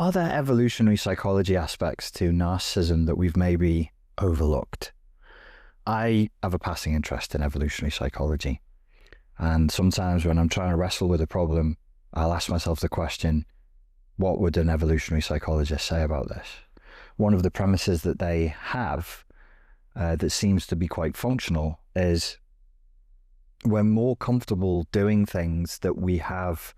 are there evolutionary psychology aspects to narcissism that we've maybe overlooked? I have a passing interest in evolutionary psychology. And sometimes when I'm trying to wrestle with a problem, I'll ask myself the question, what would an evolutionary psychologist say about this? One of the premises that they have that seems to be quite functional is we're more comfortable doing things that we have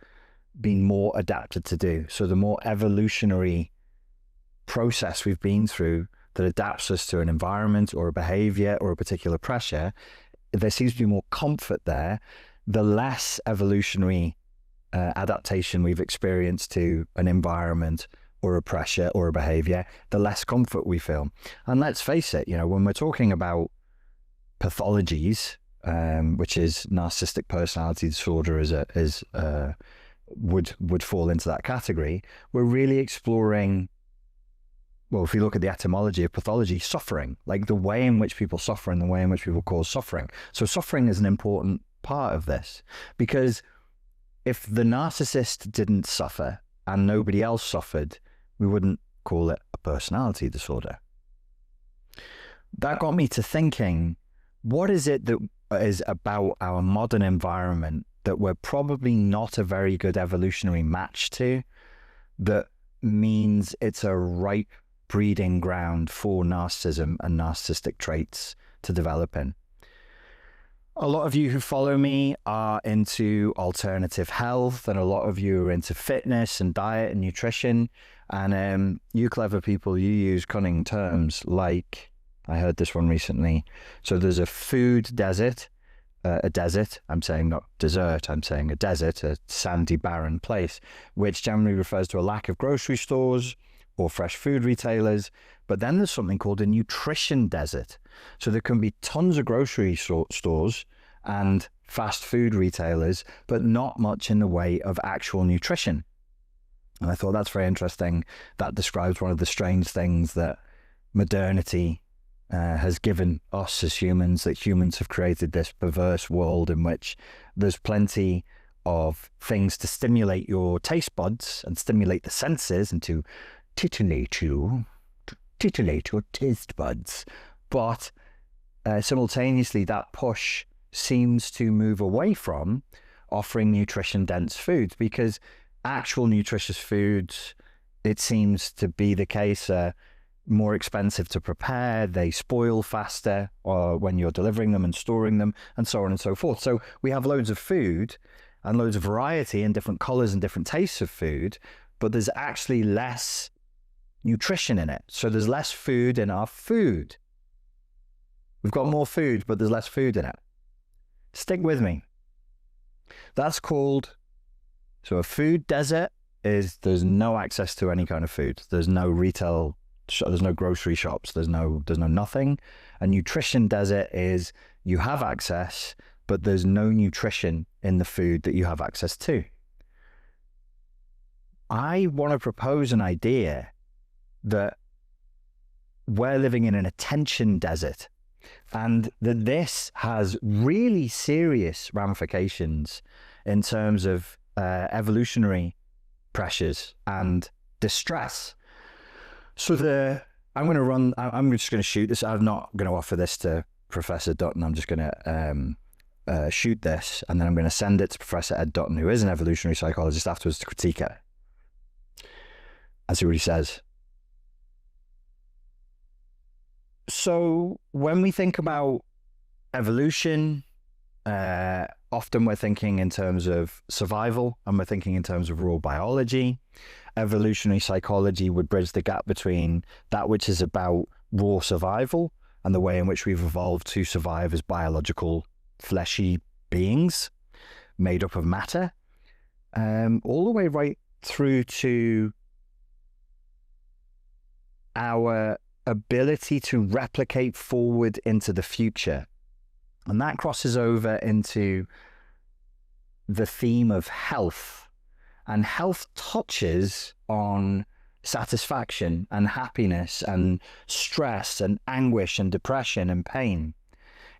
been more adapted to do. So the more evolutionary process we've been through that adapts us to an environment or a behavior or a particular pressure, there seems to be more comfort there. The less evolutionary adaptation we've experienced to an environment or a pressure or a behavior, the less comfort we feel. And let's face it, when we're talking about pathologies, which is narcissistic personality disorder would fall into that category, we're really exploring, well, if you look at the etymology of pathology, suffering, like the way in which people suffer and the way in which people cause suffering. So suffering is an important part of this, because if the narcissist didn't suffer and nobody else suffered, we wouldn't call it a personality disorder. That got me to thinking, what is it that is about our modern environment that we're probably not a very good evolutionary match to, that means it's a ripe breeding ground for narcissism and narcissistic traits to develop in? A lot of you who follow me are into alternative health, and a lot of you are into fitness and diet and nutrition. And you clever people, you use cunning terms like, I heard this one recently. So there's a food desert, I'm saying not desert, I'm saying a desert, a sandy, barren place, which generally refers to a lack of grocery stores or fresh food retailers. But then there's something called a nutrition desert. So there can be tons of grocery stores and fast food retailers, but not much in the way of actual nutrition. And I thought that's very interesting. That describes one of the strange things that modernity has given us as humans, that humans have created this perverse world in which there's plenty of things to stimulate your taste buds and stimulate the senses and to titillate your taste buds. But simultaneously, that push seems to move away from offering nutrition-dense foods, because actual nutritious foods, it seems to be the case, more expensive to prepare, they spoil faster when you're delivering them and storing them, and so on and so forth. So we have loads of food and loads of variety and different colors and different tastes of food, but there's actually less nutrition in it. So there's less food in our food. We've got more food, but there's less food in it. Stick with me. That's called, so a food desert is there's no access to any kind of food. There's no retail, there's no grocery shops, there's no nothing. A nutrition desert is you have access, but there's no nutrition in the food that you have access to. I want to propose an idea that we're living in an attention desert, and that this has really serious ramifications in terms of evolutionary pressures and distress. So I'm just going to shoot this. I'm not going to offer this to Professor Dutton. I'm just going to shoot this, and then I'm going to send it to Professor Ed Dutton, who is an evolutionary psychologist, afterwards to critique it. And see what he says. So when we think about evolution, often we're thinking in terms of survival, and we're thinking in terms of raw biology. Evolutionary psychology would bridge the gap between that which is about raw survival and the way in which we've evolved to survive as biological, fleshy beings made up of matter, all the way right through to our ability to replicate forward into the future. And that crosses over into the theme of health. And health touches on satisfaction and happiness and stress and anguish and depression and pain.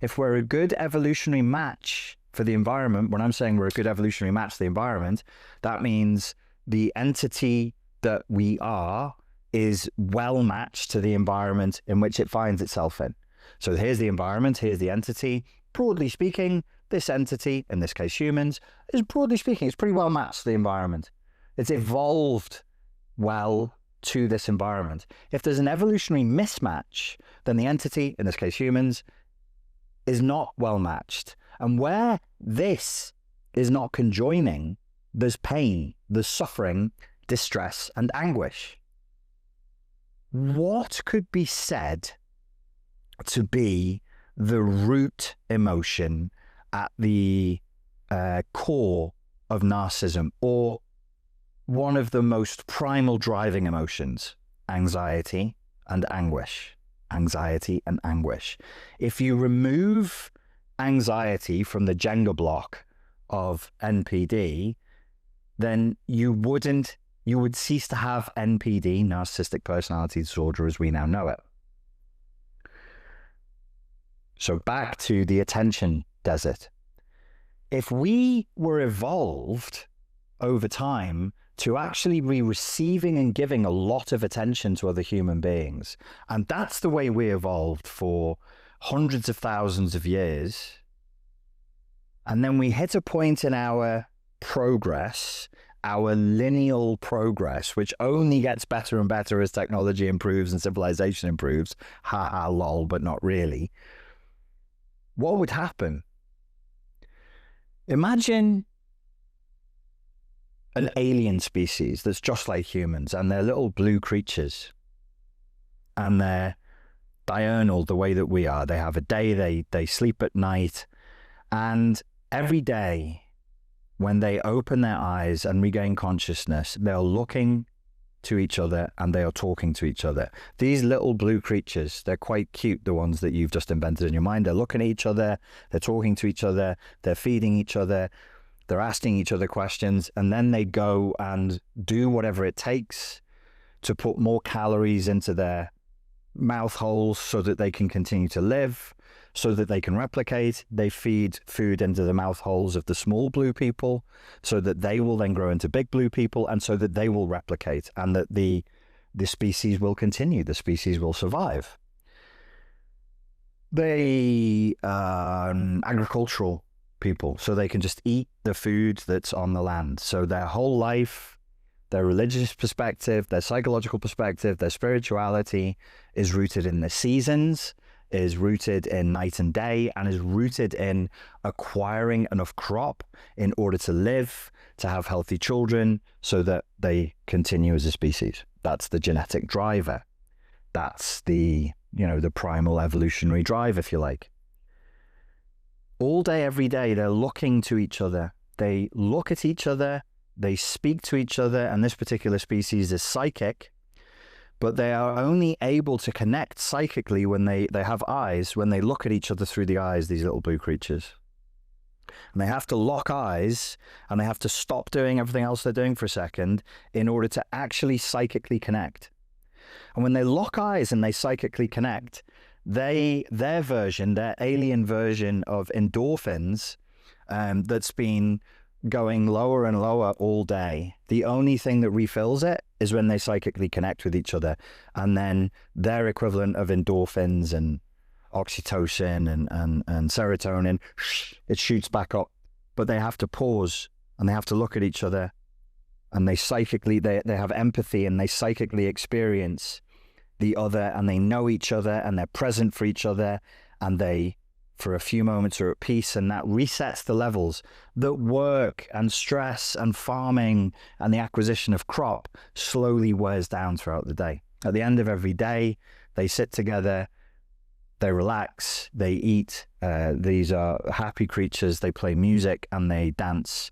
If we're a good evolutionary match for the environment, when I'm saying we're a good evolutionary match for the environment, that means the entity that we are is well matched to the environment in which it finds itself in. So here's the environment, here's the entity. Broadly speaking, this entity, in this case humans, is broadly speaking, it's pretty well matched to the environment. It's evolved well to this environment. If there's an evolutionary mismatch, then the entity, in this case humans, is not well matched. And where this is not conjoining, there's pain, there's suffering, distress, and anguish. What could be said to be the root emotion at the core of narcissism, or one of the most primal driving emotions? Anxiety and anguish. Anxiety and anguish. If you remove anxiety from the Jenga block of NPD, then you would cease to have NPD, narcissistic personality disorder, as we now know it. So back to the attention desert. If we were evolved over time to actually be receiving and giving a lot of attention to other human beings, and that's the way we evolved for hundreds of thousands of years, and then we hit a point in our progress, our lineal progress, which only gets better and better as technology improves and civilization improves, ha ha lol, but not really, what would happen? Imagine an alien species that's just like humans, and they're little blue creatures, and they're diurnal the way that we are. They have a day, they sleep at night, and every day when they open their eyes and regain consciousness, they're looking to each other and they are talking to each other. These little blue creatures, they're quite cute, the ones that you've just invented in your mind. They're looking at each other, they're talking to each other, they're feeding each other, they're asking each other questions, and then they go and do whatever it takes to put more calories into their mouth holes so that they can continue to live, so that they can replicate. They feed food into the mouth holes of the small blue people so that they will then grow into big blue people, and so that they will replicate, and that the species will continue, the species will survive. They are agricultural people, so they can just eat the food that's on the land. So their whole life, their religious perspective, their psychological perspective, their spirituality is rooted in the seasons, is rooted in night and day, and is rooted in acquiring enough crop in order to live, to have healthy children, so that they continue as a species. That's the genetic driver. That's the primal evolutionary drive, if you like. All day, every day, they're looking to each other. They look at each other, they speak to each other, and this particular species is psychic, but they are only able to connect psychically when they have eyes, when they look at each other through the eyes, these little blue creatures. And they have to lock eyes, and they have to stop doing everything else they're doing for a second in order to actually psychically connect. And when they lock eyes and they psychically connect, their alien version of endorphins, that's been going lower and lower all day, the only thing that refills it is when they psychically connect with each other. And then their equivalent of endorphins and oxytocin and serotonin, it shoots back up. But they have to pause, and they have to look at each other, and they have empathy, and they psychically experience the other, and they know each other, and they're present for each other, and they, for a few moments, are at peace, and that resets the levels that work and stress and farming and the acquisition of crop slowly wears down throughout the day. At the end of every day, they sit together, they relax, they eat. These are happy creatures. They play music and they dance,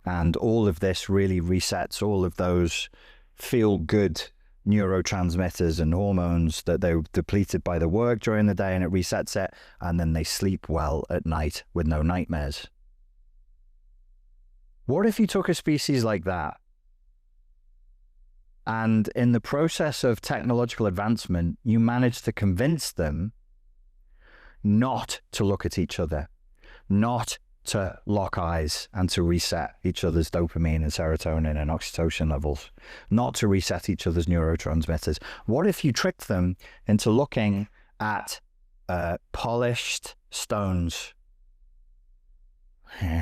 and all of this really resets all of those feel-good neurotransmitters and hormones that they were depleted by the work during the day, and it resets it, and then they sleep well at night with no nightmares. What if you took a species like that, and in the process of technological advancement, you managed to convince them not to look at each other, not to lock eyes and to reset each other's dopamine and serotonin and oxytocin levels, not to reset each other's neurotransmitters? What if you tricked them into looking at polished stones? Hey,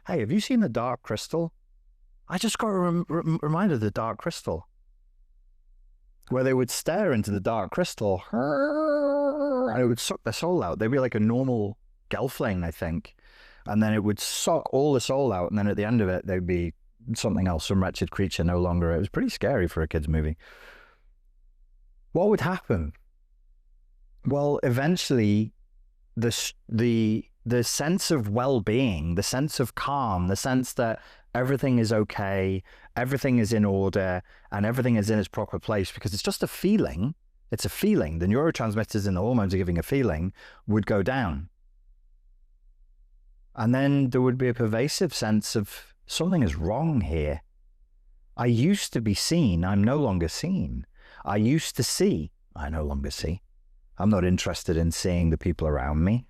have you seen the dark crystal? I just got reminded of the dark crystal, where they would stare into the dark crystal and it would suck their soul out. They'd be like a normal gelfling, I think. And then it would suck all the soul out. And then at the end of it, they'd be something else, some wretched creature no longer. It was pretty scary for a kid's movie. What would happen? Well, eventually, the sense of well-being, the sense of calm, the sense that everything is okay, everything is in order, and everything is in its proper place, because it's just a feeling. It's a feeling. The neurotransmitters and the hormones are giving a feeling, would go down. And then there would be a pervasive sense of something is wrong here. I used to be seen. I'm no longer seen. I used to see. I no longer see. I'm not interested in seeing the people around me.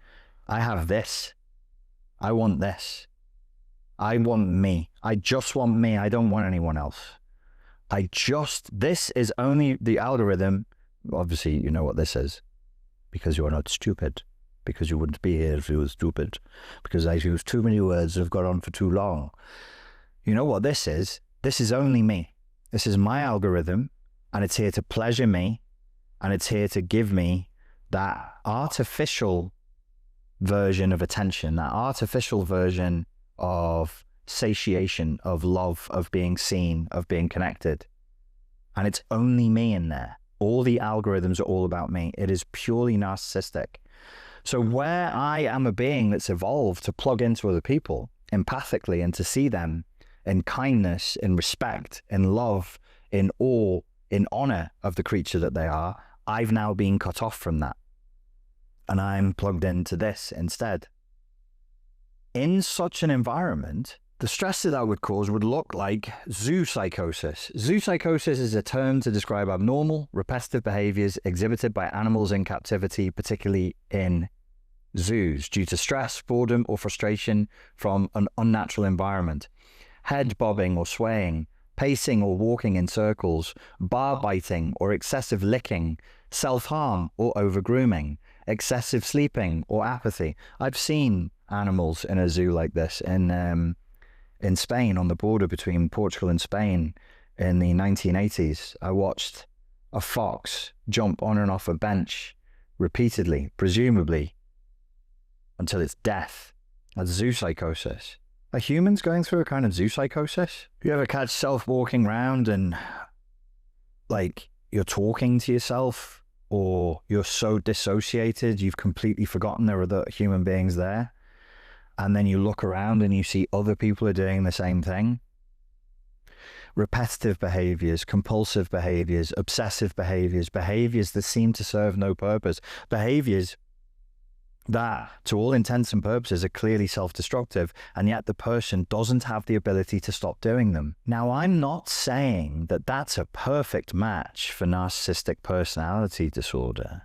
I have this. I want this. I want me. I just want me. I don't want anyone else. This is only the algorithm. Obviously, you know what this is, because you're not stupid, because you wouldn't be here if you were stupid, because I've used too many words that have gone on for too long. You know what this is? This is only me. This is my algorithm, and it's here to pleasure me, and it's here to give me that artificial version of attention, that artificial version of satiation, of love, of being seen, of being connected. And it's only me in there. All the algorithms are all about me. It is purely narcissistic. So where I am a being that's evolved to plug into other people empathically and to see them in kindness, in respect, in love, in awe, in honor of the creature that they are, I've now been cut off from that. And I'm plugged into this instead. In such an environment, the stress that would cause would look like zoo psychosis. Zoo psychosis is a term to describe abnormal, repetitive behaviors exhibited by animals in captivity, particularly in zoos, due to stress, boredom, or frustration from an unnatural environment. Head bobbing or swaying, pacing or walking in circles, bar biting or excessive licking, self-harm or over-grooming, excessive sleeping or apathy. I've seen animals in a zoo like this in Spain, on the border between Portugal and Spain in the 1980s. I watched a fox jump on and off a bench repeatedly, presumably until its death. That's zoo psychosis. Are humans going through a kind of zoo psychosis? You ever catch yourself walking around and like you're talking to yourself, or you're so dissociated you've completely forgotten there are other human beings there? And then you look around and you see other people are doing the same thing. Repetitive behaviors, compulsive behaviors, obsessive behaviors, behaviors that seem to serve no purpose, behaviors that, to all intents and purposes, are clearly self-destructive, and yet the person doesn't have the ability to stop doing them. Now, I'm not saying that that's a perfect match for narcissistic personality disorder,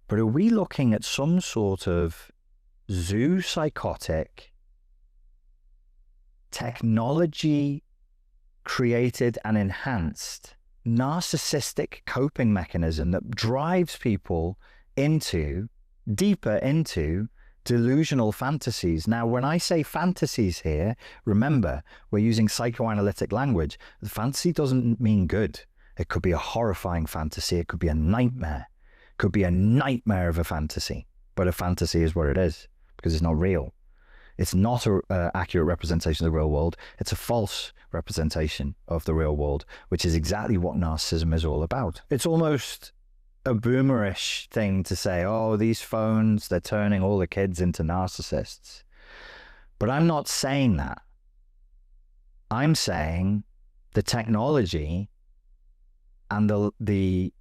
but are we looking at some sort of zoo psychotic, technology created and enhanced narcissistic coping mechanism that drives people deeper into delusional fantasies? Now, when I say fantasies here, remember, we're using psychoanalytic language. The fantasy doesn't mean good. It could be a horrifying fantasy. It could be a nightmare. It could be a nightmare of a fantasy. But a fantasy is what it is, because it's not real. It's not an accurate representation of the real world. It's a false representation of the real world, which is exactly what narcissism is all about. It's almost a boomerish thing to say, oh, these phones, they're turning all the kids into narcissists. But I'm not saying that. I'm saying the technology and the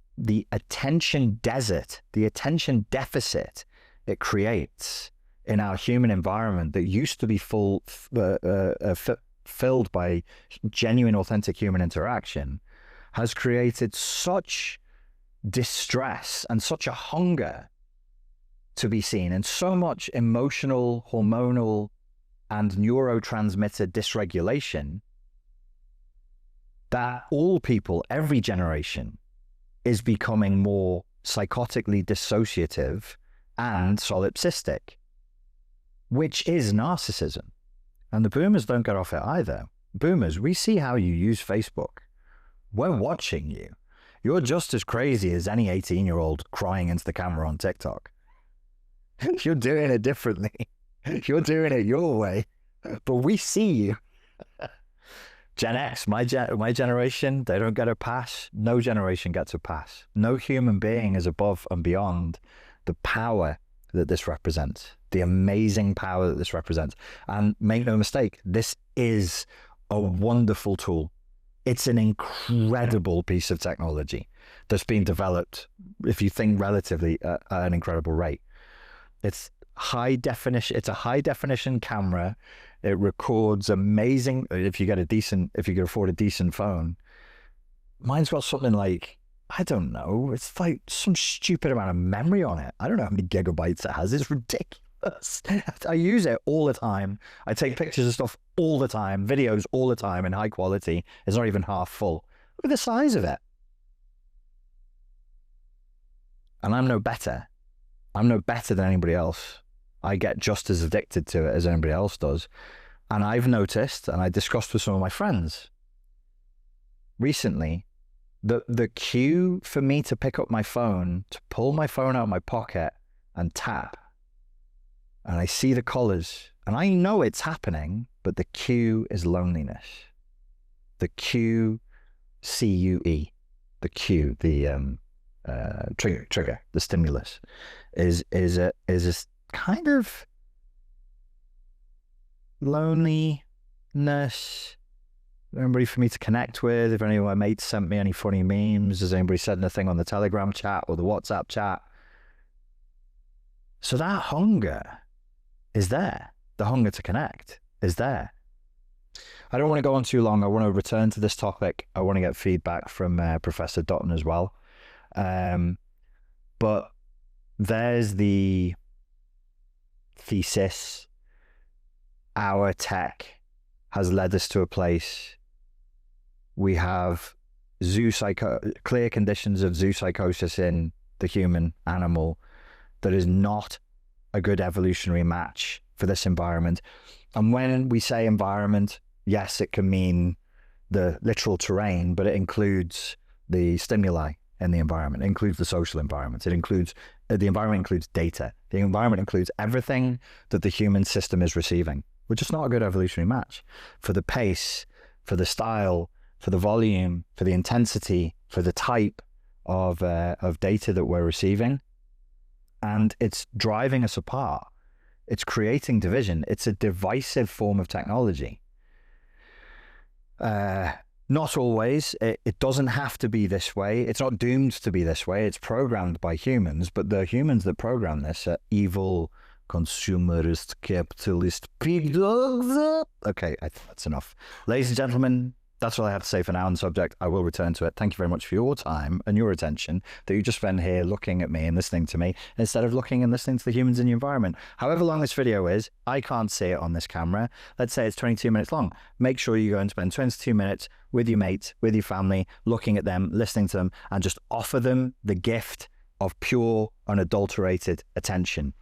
attention desert, the attention deficit it creates in our human environment that used to be filled by genuine, authentic human interaction, has created such distress and such a hunger to be seen and so much emotional, hormonal, and neurotransmitter dysregulation that all people, every generation, is becoming more psychotically dissociative and solipsistic, which is narcissism. And the boomers don't get off it either. Boomers, we see how you use Facebook. We're watching you. You're just as crazy as any 18-year-old crying into the camera on TikTok. You're doing it differently. You're doing it your way, but we see you. Gen X, my generation, they don't get a pass. No generation gets a pass. No human being is above and beyond the power that this represents, the amazing power that this represents. And make no mistake, this is a wonderful tool. It's an incredible piece of technology that's been developed, if you think relatively, at an incredible rate. It's high definition. It's a high definition camera. It records amazing. If you can afford a decent phone, mine's got something like, I don't know, it's like some stupid amount of memory on it. I don't know how many gigabytes it has. It's ridiculous. I use it all the time. I take pictures of stuff all the time, videos all the time in high quality. It's not even half full. Look at the size of it. And I'm no better. I'm no better than anybody else. I get just as addicted to it as anybody else does. And I've noticed, and I discussed with some of my friends recently, the cue for me to pick up my phone, to pull my phone out of my pocket and tap, and I see the colors, and I know it's happening, but the cue is loneliness. The cue, C-U-E, the cue, the trigger, the stimulus, is a kind of loneliness. Anybody for me to connect with? If any of my mates sent me any funny memes, has anybody said anything on the Telegram chat or the WhatsApp chat? So that hunger is there. The hunger to connect is there. I don't want to go on too long. I want to return to this topic. I want to get feedback from Professor Dutton as well. But there's the thesis. Our tech has led us to a place we have clear conditions of zoopsychosis in the human animal that is not a good evolutionary match for this environment. And when we say environment, yes, it can mean the literal terrain, but it includes the stimuli in the environment. It includes the social environment. It includes, the environment includes data. The environment includes everything that the human system is receiving. We're just not a good evolutionary match for the pace, for the style, for the volume, for the intensity, for the type of data that we're receiving. And it's driving us apart. It's creating division. It's a divisive form of technology. Not always. It doesn't have to be this way. It's not doomed to be this way. It's programmed by humans, but the humans that program this are evil, consumerist, capitalist people. Okay, that's enough. Ladies and gentlemen, that's all I have to say for now on the subject. I will return to it. Thank you very much for your time and your attention that you just spend here looking at me and listening to me instead of looking and listening to the humans in the environment. However long this video is, I can't see it on this camera. Let's say it's 22 minutes long. Make sure you go and spend 22 minutes with your mates, with your family, looking at them, listening to them, and just offer them the gift of pure, unadulterated attention.